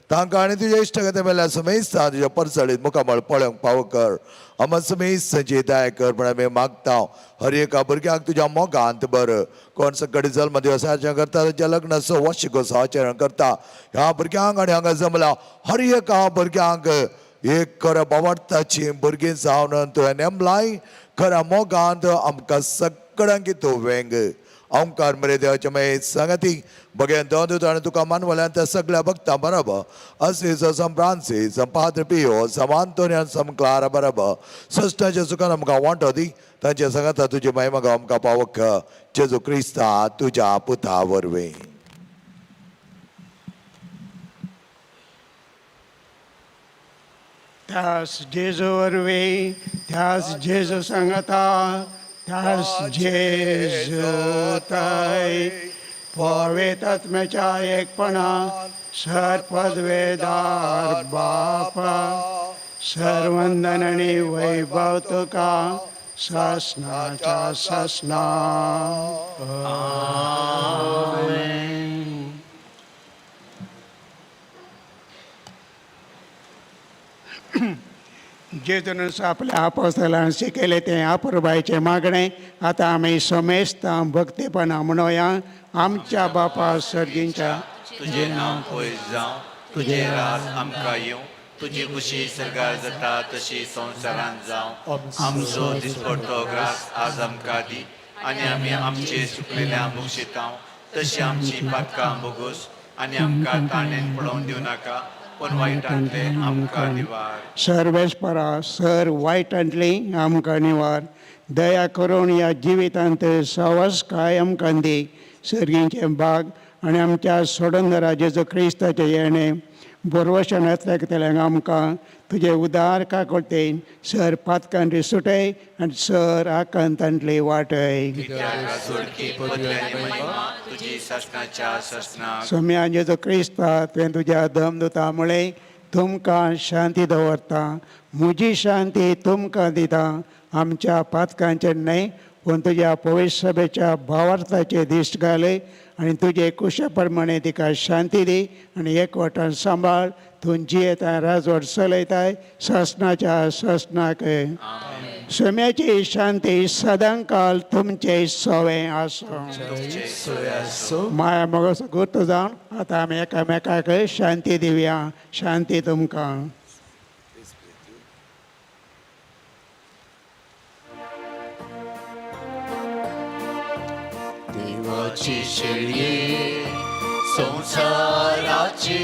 तांकां आनी तुज्या इश्टगते मेल्या समेस्ता तुज्या परसळीत मुखामळ पळोवंक फावो कर. आम समेस्तांची दया कर म्हण आमी मागता. हर एका भुरग्याक तुज्या मोगांत बर. कोण सकडी जल्म दिवसाचें करता ताच्या लग्नाचो वार्षिकोत्सव आचरण करता. ह्या भुरग्यांक आनी हांगा जमला हर एका भुरग्यांक एक खऱ्या बावडताची भुरगीं जावन तुवें नेमलाय. खऱ्या मोगांत आमकां सगळ्यांक तूं वेंग. ओंकार मरे देवाच्या मागीर सांगाती बगेन दोन आनी तुका मानवल्यान त्या सगळ्या भक्तां बरोबर असीस सम फ्रांसीस सम पाद्र पियो सम आंतोनियो सम क्लारा बरोबर सश्टाच्या सुखान आमकां वांटो दी. तांचे सांगाता तुजी महिमा आमकां पावक जेजू क्रिस्ता तुज्या पुता वरवीं. त्यास जेजू वरवीं, त्यास जेजू सांगता, त्यास जेजू ताय पवित्र आत्म्याच्या एकपणात सर्पदवेदार बापा, सर्वंदन आनी वैभव तुका शासनाच्या शासना. जेजून आपल्या आपोस्तलान शिकयलें तें अपुरबायेचें मागणें आतां आमी समेस्तां भक्तीपणां म्हणोया. आमच्या बापा सर्गींच्या तुझें नांव पयस जावं, तुझें राज आमकां येवं, तुजी खुशी सरकार जाता तशी संवसारांत जावं. आमचो दिसपडटो ग्रास आज आमकां दी आनी आमी आमचे चुकलेल्यांक बक्षितांव, तशी आमची पातकां बोगूस आनी आमकां ताणेन पडोवन दिवं नाका, पण वायटांतले आमकां निवार. सर्वेस्परा सर वायटांतली आमकां निवार. दया करून ह्या जिवितांत सावस काय आमकां दी. सर्गींचे भाग आनी आमच्या सोडूनरा जेजू क्रिस्ताचे येणे बरवशेन येतल्याक आमकां तुजे उदार काकोतेन सर पातकांतली सुटय आनी सर आकांतांतली वाटय. सोडकी पदव्यांनी महिमा तुजी शासनाच्या शासनाक. सोम्या जेजू क्रिस्ता तुवें तुज्या धमदुता मुळे तुमकां शांती दवरता. म्हजी शांती तुमकां दिता. आमच्या पातकांचेर न्हय पूण तुज्या पवित्र सभेच्या भावार्थाचे दिश्ट घाल आनी तुजे कुशे प्रमाणे तिका शांती दी आनी एकवटान सांबाळ. तूं जियेताय राजवट चलयताय शासनाच्या शासनाक. सोम्याची शांती सदांकाल तुमचे सोवें आसूं. माया मोगाचो गुर्त जावन आतां आमी एकामेकाक शांती दिवया. शांती तुमकां. देव देवाची शेळये संसाराचे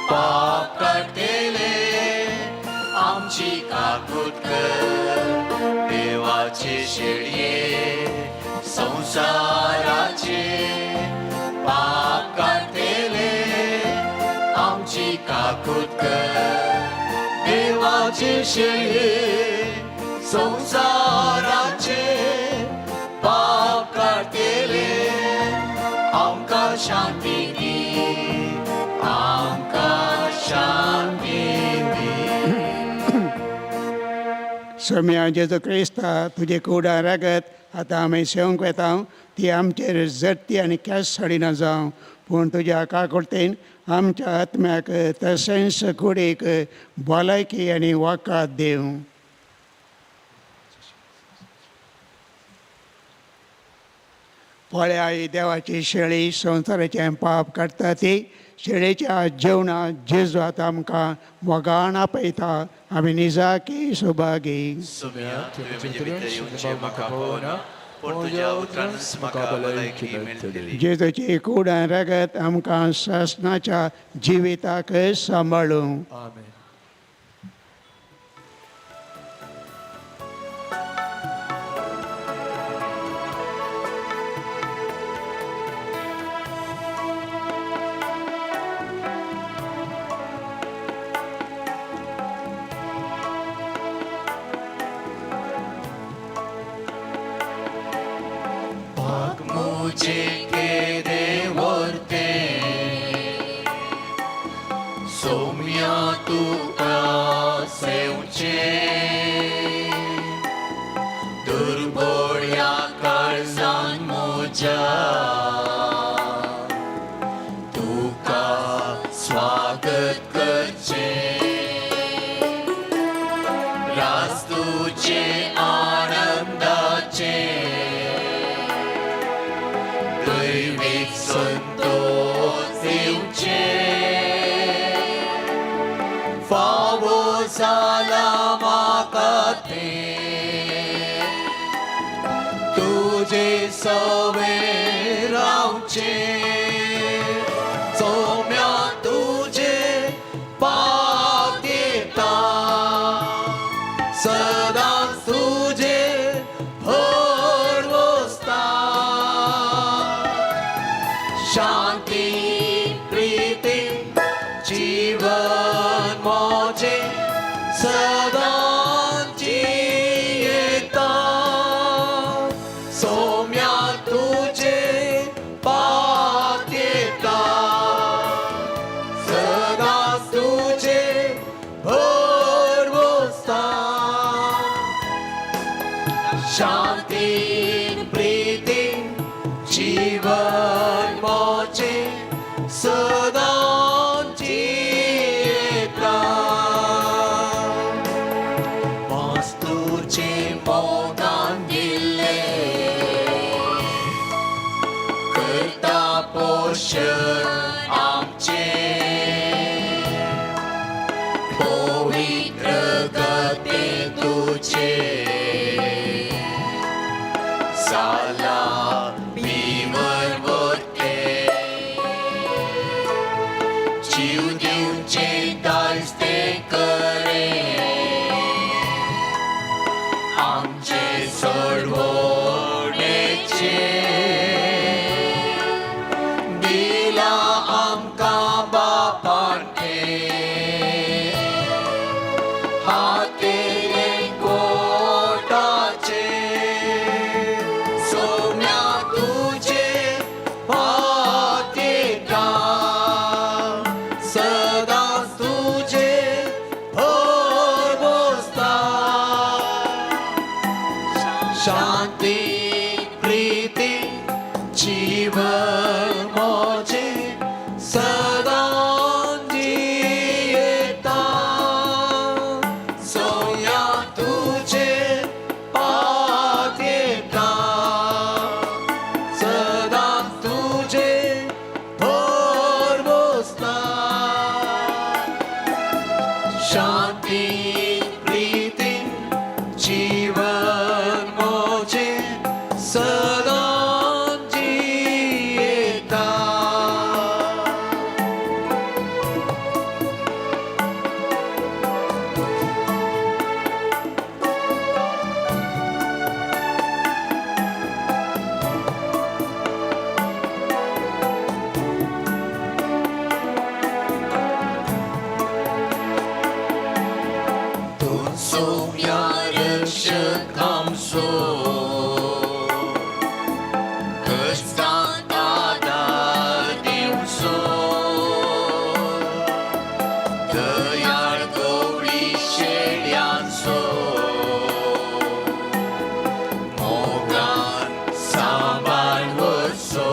पाप काढतेले आमची काकूत कर देवाची शेळये संसाराचे पाप काढतेले आमची काकूत कर देवाची शेळये संसाराचे पाप काढतेले आमका शांती दी आमका शांती दी सोम्या जेजू क्रिस्ता तुझे कुडा रगत आतां आमी सेवंक वेता ती आमचेर जडती आनी केस सडिना जावं पूण तुज्या काकुळतेन आमच्या आत्म्याक तशेंच कुडीक भलायकी आनी वकात देव पळय आई देवाची शेळी संवसाराचें पाप काडटा ती शेळयेच्या जेवणात जेजू आतां आमकां मोगान आपयता आमी निजाकी सुभागी सुम्या तुवें म्हजे भितर येवचें म्हाका पळोवना पूण तुज्या उतरानच म्हाका भलायकी मेळटली जेजूची कुडां रगत आमकां शासनाच्या जिविताक सांबाळूं मुझे के देवरते सोम्या तुका सेवचे दुर्बळ्या काळजान म्हज्या तुका स्वागत करचे रास तुजे आनंदाचे दैवीक संतोष दिवचे फावो जाला म्हाका ते तुजे सवे रावचे सोम्या तुजे पात येता सदांच तुजे भर वसता शांती प्रीती जीवन मोजे सदांची येता सोम्या तुजे पात येता सदांच तुजे भर वसता शांती प्रीती जीवन मोचे सदांची येता वास्तूचे मोगान दिले करता पोषण आमचे पवित्र गते तुझे साला भीमर वरते जीव दिवचे दायस्ते करे आमचे चळवळेचे दिला आमकां बापान हातेले कोटाचे सोम्या तुजे पात येता सदांच तुजे भर वसता शांती प्रीती जीवन मोजे सदांची येता सोया तुजे पात येता सदांच तुजे भर वसता शांती प्रीती जीवन मोजे सदा कष्टांत आधार दिवसो दयाळ गवळी शेड्यांचो मोगान सांबाळ वचो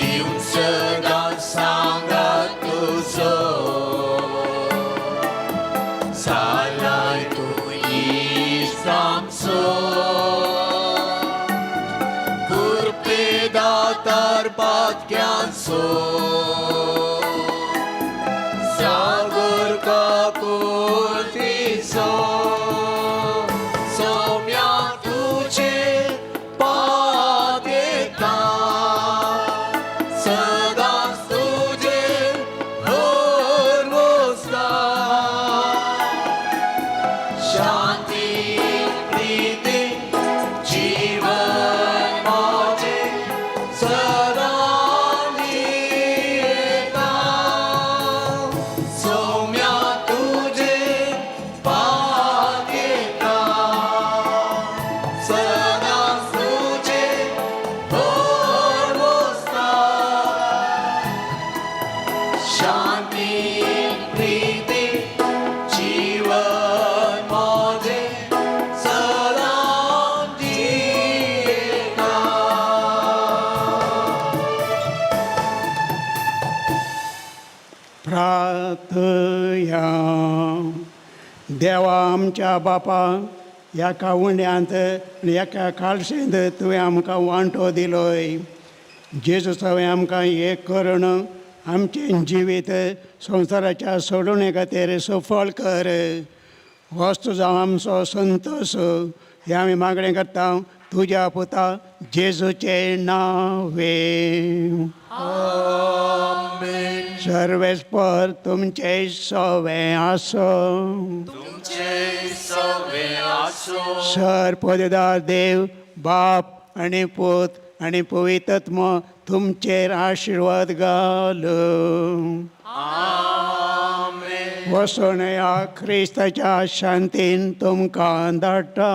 दिवं सदां सांगात तुजो सालाय तूं इश्ट आमचो कुरपे दातार पातक्यांचो सागर काकुर्तीचो सोम्या तुजे पात येता सदांच तुजे घर वचता शांती प्रीती जीवन माझे सदां येता सौम्या तुझे पात येता सदां तुझे घर वचता शांती प्रीती जीवन माझे सदां येता प्रार्थया देवा आमच्या बापा एका उंड्यांत आनी एका काळशेंत तुवें आमकां वांटो दिलोय जेजूस हांवें आमकां एक करून आमचें जिवीत संवसाराच्या सोडुणे खातीर सफळ कर वस्त जावं आमचो संतोश हें आमी मागणें करता तुज्या पुता जेजूचे नांवे सर्वेस्पर तुमचे सवे आसो तुमचे सवे आसो सर पददार देव बाप आनी पूत आनी पवित्रत्म तुमचेर आशिर्वाद घाल वसोन ह्या क्रिस्ताच्या शांतीन तुमकां धाडटा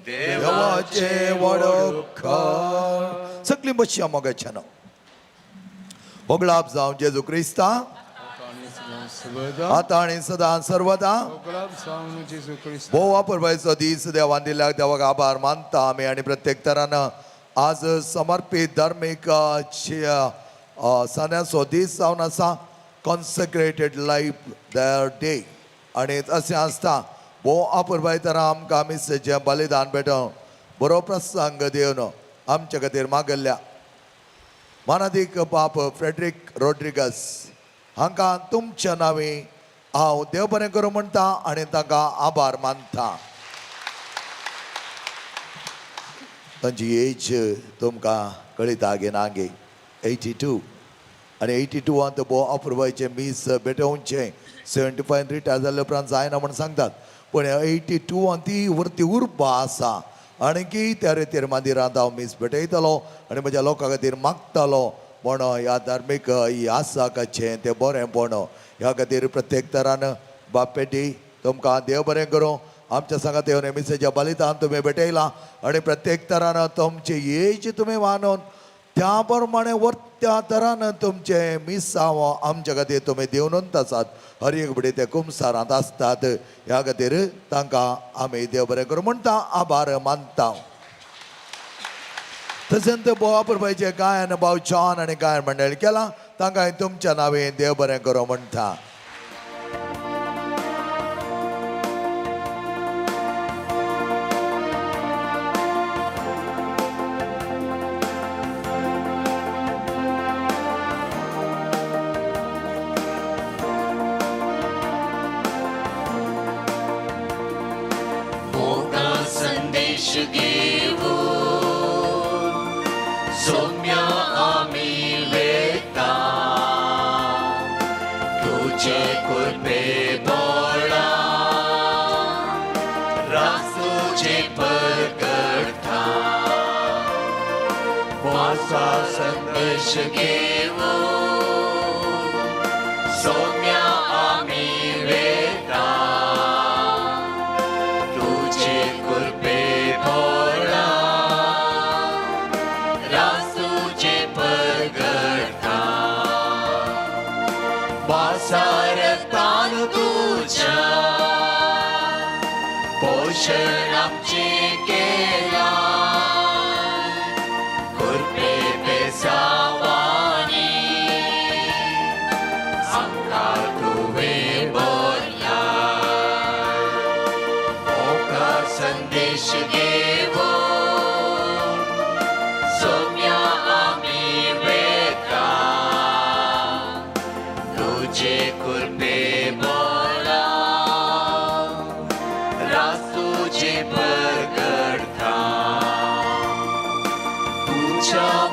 देवाचे वडोवकार सगळीं बसया मोगाच्या नांव मोगळाप जावं जेजू क्रिस्ता आता आणि सदां सर्वदा भोव वापरपाचो दीस देवान दिल्याक देवाक आभार मानता आमी आनी प्रत्येक तरान आज समर्पीत धार्मीक सणाचो दीस जावन आसा कॉन्सेक्रेटेड लायफ देयर डे आनी अशें आसता भोव वापरपाय तरा आमकां मिसेचें बलिदान भेटोवन बरो प्रसंग दिवन आमचे खातीर मागल्ल्या मानादीक बाप फ्रेडरिक रोड्रिगस हांकां तुमच्या नांवी हांव देव बरें करूं म्हणटा आनी ताका आभार मानता तांची एज तुमकां कळिता गे नागे 82 आनी 82 भोव अपुरबायचे मीस भेटोवचे 75 रिटायर जाल्ले उपरांत जायना म्हण सांगतात पूण 82 ती वरती उरपा आसा आणकी त्या रितीर मांदिरांत हांव मीस भेटयतलो आनी म्हज्या लोकां खातीर मागतलो म्हण ह्या धार्मीक ही आसा कशें तें बरेंपण ह्या खातीर प्रत्येक तरान बाप पेटी तुमकां देव बरें करूं आमच्या सांगात येवन मिसेच्या बलिदान तुमी भेटयलां आनी प्रत्येक तरान तुमची एज तुमी मानून त्या प्रमाणे वर्त्या तरान तुमचे मिसांव आमच्या खातीर तुमी दिवनूच आसात हर एक बडी ते कुमसारांत आसतात ह्या खातीर तांकां आमी देव बरें करूं म्हणटा आभार मानता तशेंच बोवा पुरबायचे गायन भाव जॉन आनी गायन मंडळ केलां तांकां तुमच्या नांवें देव बरें करूं म्हणटा संदेश घेऊ सौम्या आम्ही वेता तुझे कृपे बोळा रास्तोचे परगडता वासा संदेश घेऊ सौम्या आम्ही वेता तुझे कृपे बोळा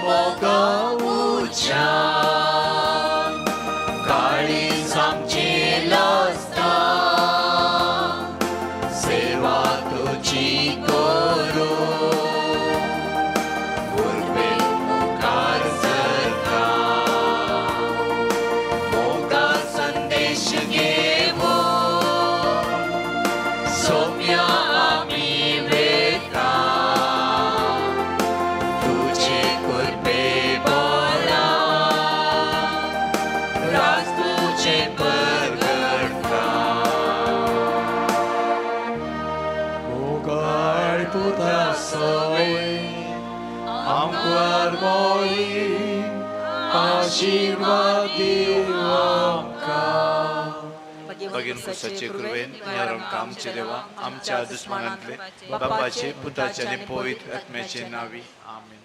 मोगा उज्यान काळीज आमची लाजता सेवा तुझी करू पूर्वे मुखार सरका मोगा संदेश घेवो सौम्या आम्ही वेता तुझे कृपे बोला राज तुझे परगटा मोगाळ पुता सोय आमकां मोई आशीर्वाद दिव आमकां भगीन पुरुषाचे कृपेन यारम आमचे देवा आमच्या दुश्मनांतले बापाचे पुताचे आणि पवित्र आत्म्याचे नावी आमेन.